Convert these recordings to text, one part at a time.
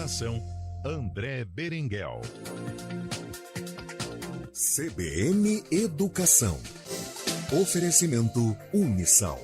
Apresentação: André Berenguel. CBN Educação. Oferecimento Unisal.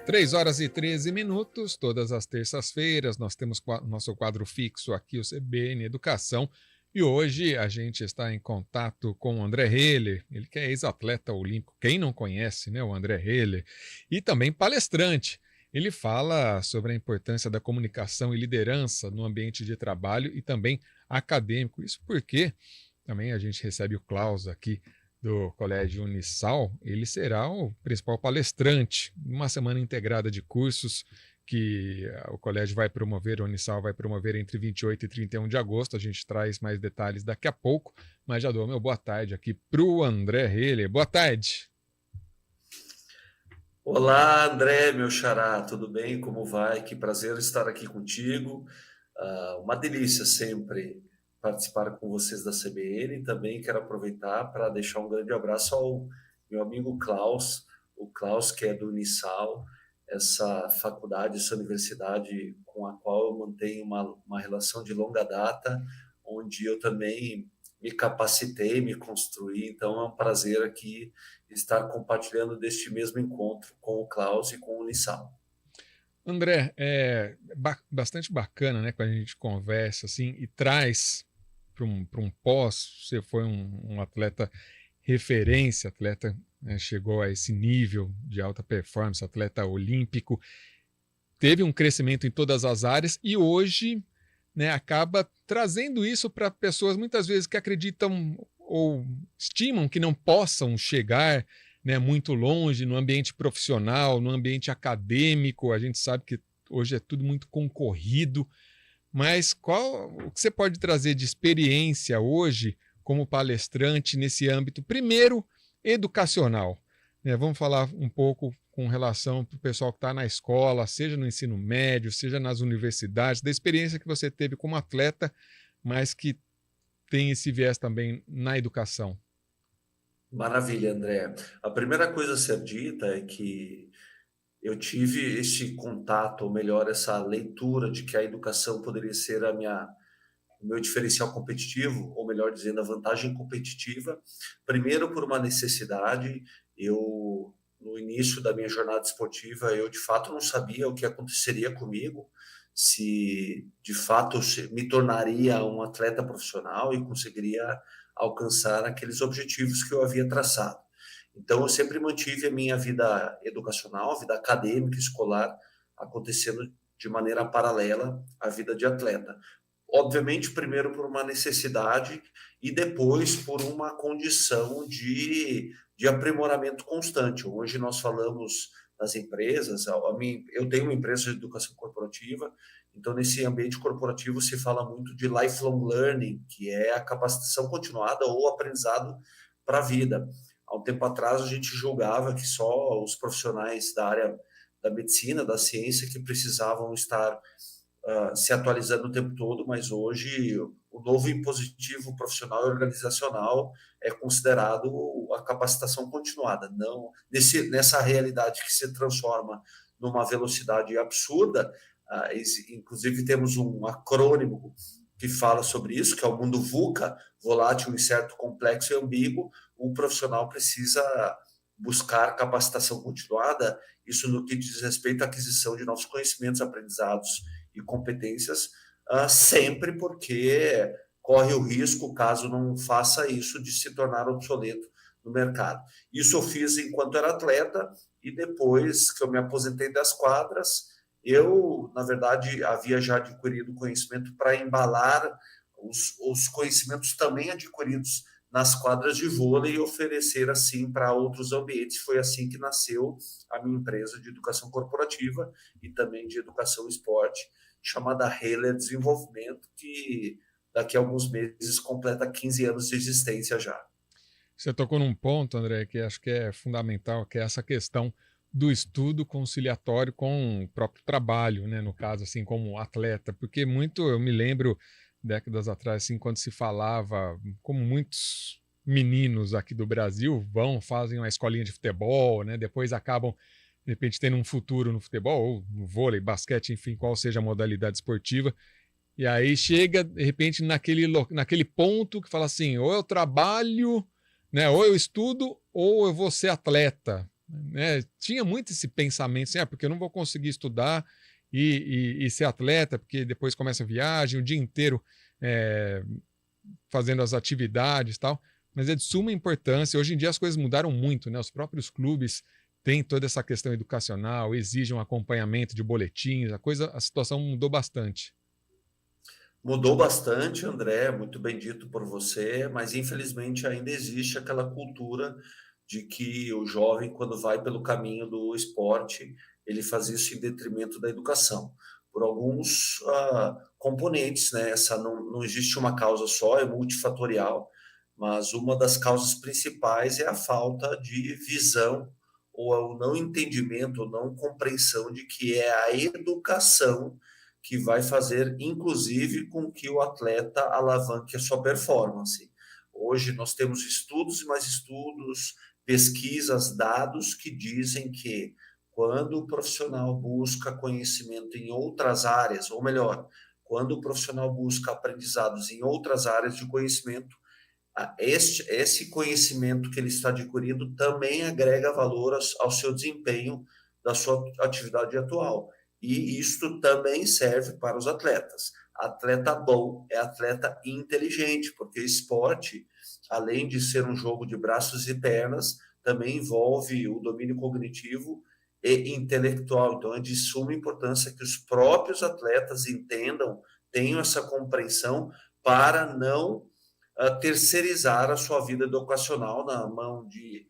3h13, todas as terças-feiras, nós temos nosso quadro fixo aqui, o CBN Educação, e hoje a gente está em contato com o André Heller, ele que é ex-atleta olímpico, quem não conhece, né, o André Heller, e também palestrante. Ele fala sobre a importância da comunicação e liderança no ambiente de trabalho e também acadêmico. Isso porque também a gente recebe o Klaus aqui do Colégio Unisal. Ele será o principal palestrante numa semana integrada de cursos que o colégio vai promover, o Unisal vai promover entre 28 e 31 de agosto. A gente traz mais detalhes daqui a pouco, mas já dou meu boa tarde aqui para o André Heller. Boa tarde. Olá, André, meu xará, tudo bem? Como vai? Que prazer estar aqui contigo. Uma delícia sempre participar com vocês da CBN. Também quero aproveitar para deixar um grande abraço ao meu amigo Klaus, o Klaus que é do Unisal, essa faculdade, essa universidade com a qual eu mantenho uma relação de longa data, onde eu também me capacitei, me construí. Então é um prazer aqui estar compartilhando deste mesmo encontro com o Klaus e com o Unisal. André, é bastante bacana, né, quando a gente conversa assim e traz para um pós. Você foi um atleta referência, atleta, né, chegou a esse nível de alta performance, atleta olímpico, teve um crescimento em todas as áreas e hoje, né, acaba trazendo isso para pessoas muitas vezes que acreditam ou estimam que não possam chegar, né, muito longe no ambiente profissional, no ambiente acadêmico. A gente sabe que hoje é tudo muito concorrido, mas o que você pode trazer de experiência hoje como palestrante nesse âmbito, primeiro, educacional, né? Vamos falar um pouco com relação para o pessoal que está na escola, seja no ensino médio, seja nas universidades, da experiência que você teve como atleta, mas que tem esse viés também na educação. Maravilha, André. A primeira coisa a ser dita é que eu tive esse contato, ou melhor, essa leitura de que a educação poderia ser o meu diferencial competitivo, ou melhor dizendo, a vantagem competitiva. Primeiro, por uma necessidade. No início da minha jornada esportiva, eu de fato não sabia o que aconteceria comigo, se de fato me tornaria um atleta profissional e conseguiria alcançar aqueles objetivos que eu havia traçado. Então, eu sempre mantive a minha vida educacional, a vida acadêmica, escolar, acontecendo de maneira paralela à vida de atleta. Obviamente, primeiro por uma necessidade e depois por uma condição de aprimoramento constante. Hoje nós falamos das empresas, eu tenho uma empresa de educação corporativa, então nesse ambiente corporativo se fala muito de lifelong learning, que é a capacitação continuada ou aprendizado para a vida. Há um tempo atrás a gente julgava que só os profissionais da área da medicina, da ciência, que precisavam estar se atualizando o tempo todo, mas hoje o novo impositivo profissional e organizacional é considerado a capacitação continuada. Não nessa realidade que se transforma numa velocidade absurda. Inclusive temos um acrônimo que fala sobre isso, que é o mundo VUCA, volátil, incerto, complexo e ambíguo. O profissional precisa buscar capacitação continuada, isso no que diz respeito à aquisição de novos conhecimentos, aprendizados e competências, sempre, porque corre o risco, caso não faça isso, de se tornar obsoleto no mercado. Isso eu fiz enquanto era atleta, e depois que eu me aposentei das quadras, eu, na verdade, havia já adquirido conhecimento para embalar os conhecimentos também adquiridos nas quadras de vôlei e oferecer assim para outros ambientes. Foi assim que nasceu a minha empresa de educação corporativa e também de educação e esporte, chamada Heller Desenvolvimento, que daqui a alguns meses completa 15 anos de existência já. Você tocou num ponto, André, que acho que é fundamental, que é essa questão do estudo conciliatório com o próprio trabalho, né, no caso, assim, como atleta, porque eu me lembro décadas atrás, assim, quando se falava, como muitos meninos aqui do Brasil fazem uma escolinha de futebol, né, depois acabam de repente tendo um futuro no futebol, ou no vôlei, basquete, enfim, qual seja a modalidade esportiva, e aí chega, de repente, naquele ponto que fala assim, ou eu trabalho, né, ou eu estudo, ou eu vou ser atleta. Né? Tinha muito esse pensamento assim, porque eu não vou conseguir estudar e ser atleta, porque depois começa a viagem, o dia inteiro fazendo as atividades e tal, mas é de suma importância. Hoje em dia as coisas mudaram muito, né? Os próprios clubes têm toda essa questão educacional, exigem um acompanhamento de boletins, a situação mudou bastante. Mudou bastante, André, muito bem dito por você, mas infelizmente ainda existe aquela cultura de que o jovem, quando vai pelo caminho do esporte, ele faz isso em detrimento da educação. Por alguns componentes, né? Essa não existe uma causa só, é multifatorial, mas uma das causas principais é a falta de visão ou o não entendimento, ou não compreensão de que é a educação que vai fazer, inclusive, com que o atleta alavanque a sua performance. Hoje nós temos estudos e mais estudos, pesquisas, dados que dizem que quando o profissional busca conhecimento em outras áreas, ou melhor, quando o profissional busca aprendizados em outras áreas de conhecimento, esse conhecimento que ele está adquirindo também agrega valor ao seu desempenho da sua atividade atual. E isto também serve para os atletas. Atleta bom é atleta inteligente, porque esporte, além de ser um jogo de braços e pernas, também envolve o domínio cognitivo e intelectual. Então, é de suma importância que os próprios atletas entendam, tenham essa compreensão para não terceirizar a sua vida educacional na mão de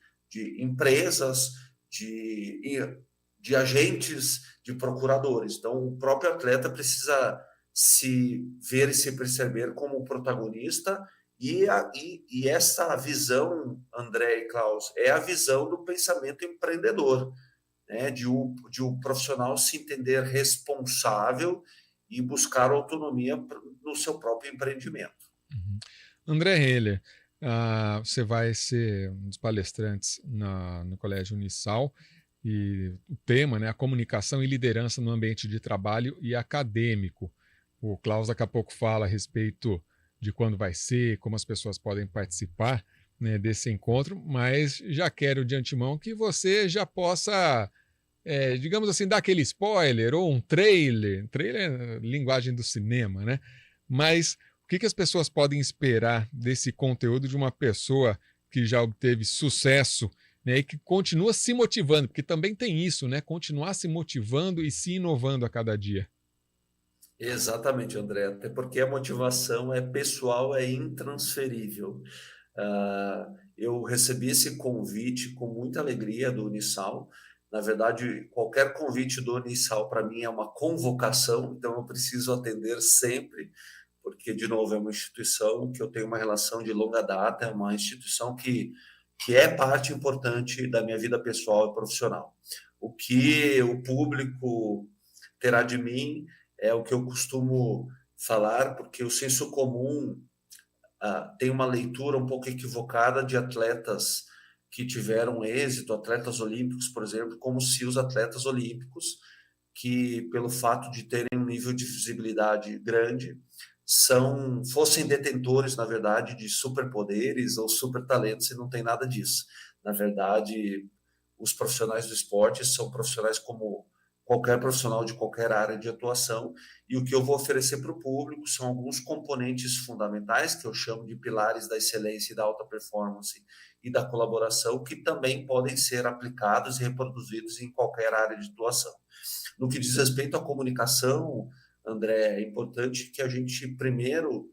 empresas, de agentes, de procuradores. Então, o próprio atleta precisa se ver e se perceber como protagonista, e essa visão, André e Klaus, é a visão do pensamento empreendedor, né? de o profissional se entender responsável e buscar autonomia no seu próprio empreendimento. Uhum. André Heller, você vai ser um dos palestrantes no Colégio Unisal, e o tema, né, a comunicação e liderança no ambiente de trabalho e acadêmico. O Klaus daqui a pouco fala a respeito de quando vai ser, como as pessoas podem participar, né, desse encontro, mas já quero de antemão que você já possa, digamos assim, dar aquele spoiler ou um trailer é linguagem do cinema, né? Mas o que as pessoas podem esperar desse conteúdo de uma pessoa que já obteve sucesso, né, e que continua se motivando, porque também tem isso, né? Continuar se motivando e se inovando a cada dia. Exatamente, André, até porque a motivação é pessoal, é intransferível. Eu recebi esse convite com muita alegria do Unisal. Na verdade, qualquer convite do Unisal para mim é uma convocação, então eu preciso atender sempre, porque, de novo, é uma instituição que eu tenho uma relação de longa data, é uma instituição que é parte importante da minha vida pessoal e profissional. O que o público terá de mim é o que eu costumo falar, porque o senso comum tem uma leitura um pouco equivocada de atletas que tiveram êxito, atletas olímpicos, por exemplo, como se os atletas olímpicos, que pelo fato de terem um nível de visibilidade grande, fossem detentores, na verdade, de superpoderes ou supertalentos, e não tem nada disso. Na verdade, os profissionais do esporte são profissionais como qualquer profissional de qualquer área de atuação, e o que eu vou oferecer para o público são alguns componentes fundamentais, que eu chamo de pilares da excelência e da alta performance e da colaboração, que também podem ser aplicados e reproduzidos em qualquer área de atuação. No que diz respeito à comunicação, André, é importante que a gente primeiro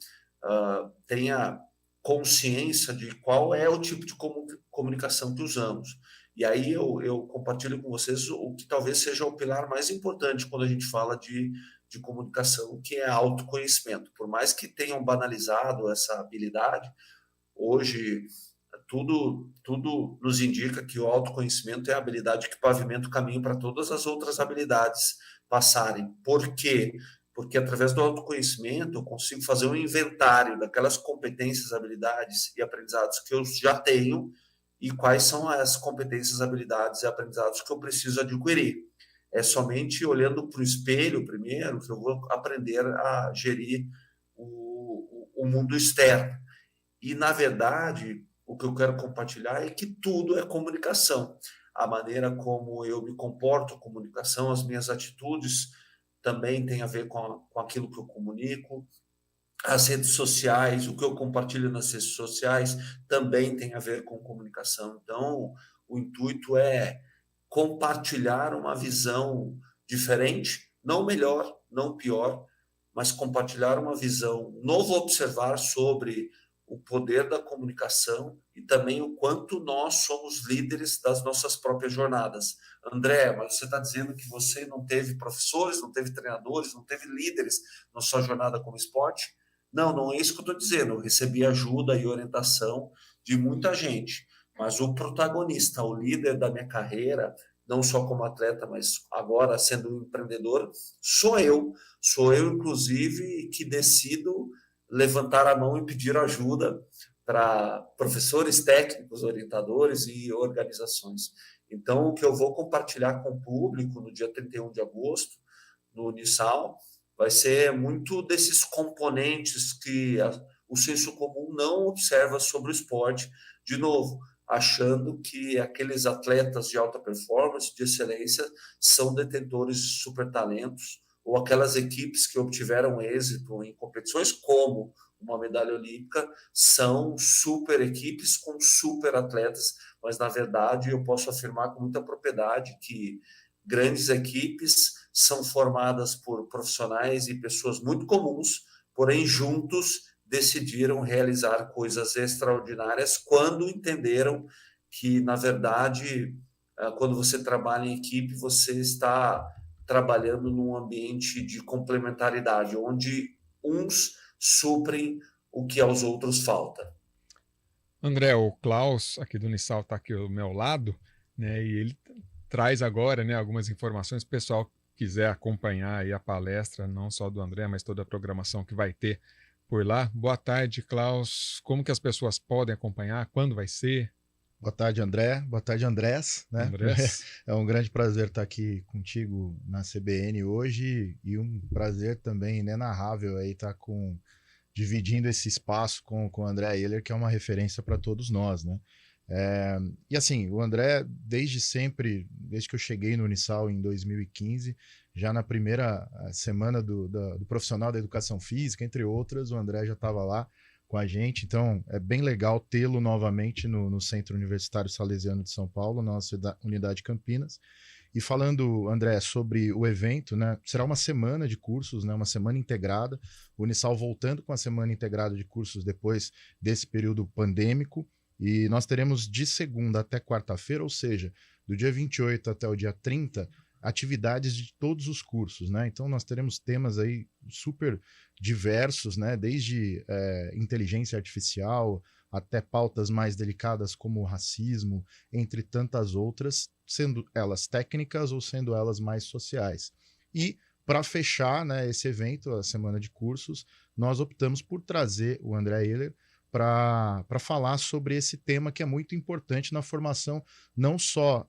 tenha consciência de qual é o tipo de comunicação que usamos. E aí eu compartilho com vocês o que talvez seja o pilar mais importante quando a gente fala de comunicação, que é autoconhecimento. Por mais que tenham banalizado essa habilidade, hoje tudo nos indica que o autoconhecimento é a habilidade que pavimenta o caminho para todas as outras habilidades passarem. Por quê? Porque através do autoconhecimento eu consigo fazer um inventário daquelas competências, habilidades e aprendizados que eu já tenho e quais são as competências, habilidades e aprendizados que eu preciso adquirir. É somente olhando para o espelho primeiro que eu vou aprender a gerir o mundo externo. E, na verdade, o que eu quero compartilhar é que tudo é comunicação. A maneira como eu me comporto, a comunicação, as minhas atitudes também tem a ver com aquilo que eu comunico. As redes sociais, o que eu compartilho nas redes sociais também tem a ver com comunicação. Então, o intuito é compartilhar uma visão diferente, não melhor, não pior, mas compartilhar uma visão, um novo observar sobre o poder da comunicação e também o quanto nós somos líderes das nossas próprias jornadas. André, mas você está dizendo que você não teve professores, não teve treinadores, não teve líderes na sua jornada como esporte? Não, não é isso que eu estou dizendo. Eu recebi ajuda e orientação de muita gente, mas o protagonista, o líder da minha carreira, não só como atleta, mas agora sendo um empreendedor, sou eu. Sou eu, inclusive, que decido levantar a mão e pedir ajuda para professores, técnicos, orientadores e organizações. Então, o que eu vou compartilhar com o público no dia 31 de agosto, no Unisal, vai ser muito desses componentes que o senso comum não observa sobre o esporte. De novo, achando que aqueles atletas de alta performance, de excelência, são detentores de super talentos, ou aquelas equipes que obtiveram êxito em competições como uma medalha olímpica, são super equipes com super atletas, mas na verdade eu posso afirmar com muita propriedade que grandes equipes são formadas por profissionais e pessoas muito comuns, porém juntos decidiram realizar coisas extraordinárias quando entenderam que, na verdade, quando você trabalha em equipe, você está trabalhando num ambiente de complementaridade, onde uns suprem o que aos outros falta. André, o Klaus, aqui do Unisal, está aqui ao meu lado, né, e ele traz agora, né, algumas informações. O pessoal quiser acompanhar aí a palestra, não só do André, mas toda a programação que vai ter por lá. Boa tarde, Klaus. Como que as pessoas podem acompanhar? Quando vai ser? Boa tarde, André. Boa tarde, Andrés. Né? Andrés. É um grande prazer estar aqui contigo na CBN hoje e um prazer também inenarrável aí estar dividindo esse espaço com o André Ehler, que é uma referência para todos nós, né? E assim, o André, desde sempre, desde que eu cheguei no Unisal em 2015, já na primeira semana do profissional da educação física, entre outras, o André já estava lá com a gente, então é bem legal tê-lo novamente no Centro Universitário Salesiano de São Paulo, na nossa unidade Campinas. E falando, André, sobre o evento, né, será uma semana de cursos, né, uma semana integrada, o Unisal voltando com a semana integrada de cursos depois desse período pandêmico, e nós teremos de segunda até quarta-feira, ou seja, do dia 28 até o dia 30, atividades de todos os cursos, né? Então nós teremos temas aí super diversos, né? Desde inteligência artificial até pautas mais delicadas como racismo, entre tantas outras, sendo elas técnicas ou sendo elas mais sociais. E para fechar, né, esse evento, a semana de cursos, nós optamos por trazer o André Ehler para falar sobre esse tema que é muito importante na formação não só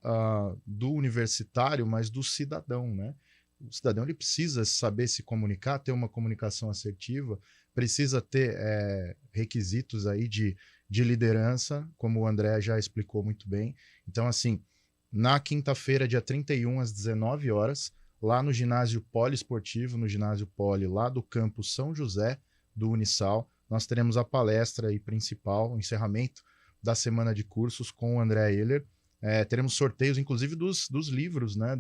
do universitário, mas do cidadão, né? O cidadão ele precisa saber se comunicar, ter uma comunicação assertiva, precisa ter requisitos aí de liderança, como o André já explicou muito bem. Então, assim, na quinta-feira, dia 31, às 19 horas, lá no ginásio poliesportivo, no ginásio poli, lá do campus São José, do Unisal, nós teremos a palestra aí principal, o encerramento da semana de cursos com o André Ehler. Teremos sorteios, inclusive, dos livros, né,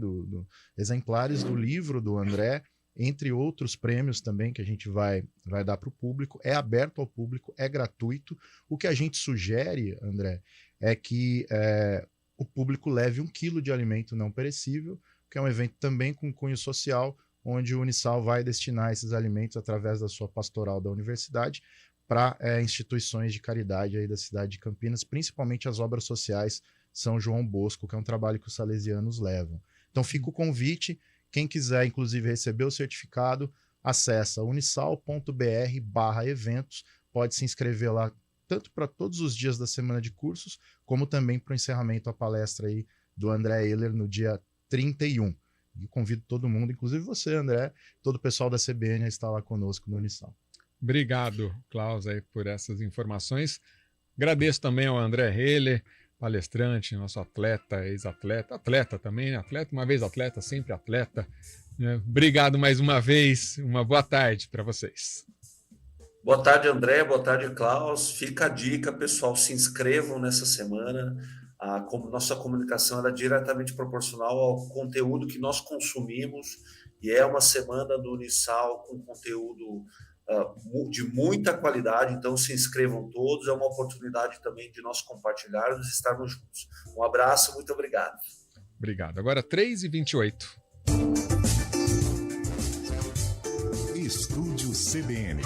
exemplares do livro do André, entre outros prêmios também que a gente vai dar para o público. É aberto ao público, é gratuito. O que a gente sugere, André, é que o público leve 1 quilo de alimento não perecível, que é um evento também com cunho social, onde o Unisal vai destinar esses alimentos através da sua pastoral da universidade para instituições de caridade aí da cidade de Campinas, principalmente as obras sociais São João Bosco, que é um trabalho que os salesianos levam. Então fica o convite, quem quiser inclusive receber o certificado, acessa unisal.br/eventos, pode se inscrever lá tanto para todos os dias da semana de cursos, como também para o encerramento, a palestra aí do André Ehler no dia 31. E convido todo mundo, inclusive você, André, todo o pessoal da CBN a estar lá conosco no Unisal. Obrigado, Klaus, aí, por essas informações. Agradeço também ao André Ehler, palestrante, nosso atleta, ex-atleta, atleta também, né? Atleta, uma vez atleta, sempre atleta. Obrigado mais uma vez, uma boa tarde para vocês. Boa tarde, André, boa tarde, Klaus. Fica a dica, pessoal, se inscrevam nessa semana. Nossa comunicação é diretamente proporcional ao conteúdo que nós consumimos e é uma semana do Unisal com conteúdo de muita qualidade, então se inscrevam todos, é uma oportunidade também de nós compartilharmos e estarmos juntos. Um abraço, muito obrigado. Obrigado. Agora 3h28. Estúdio CBN.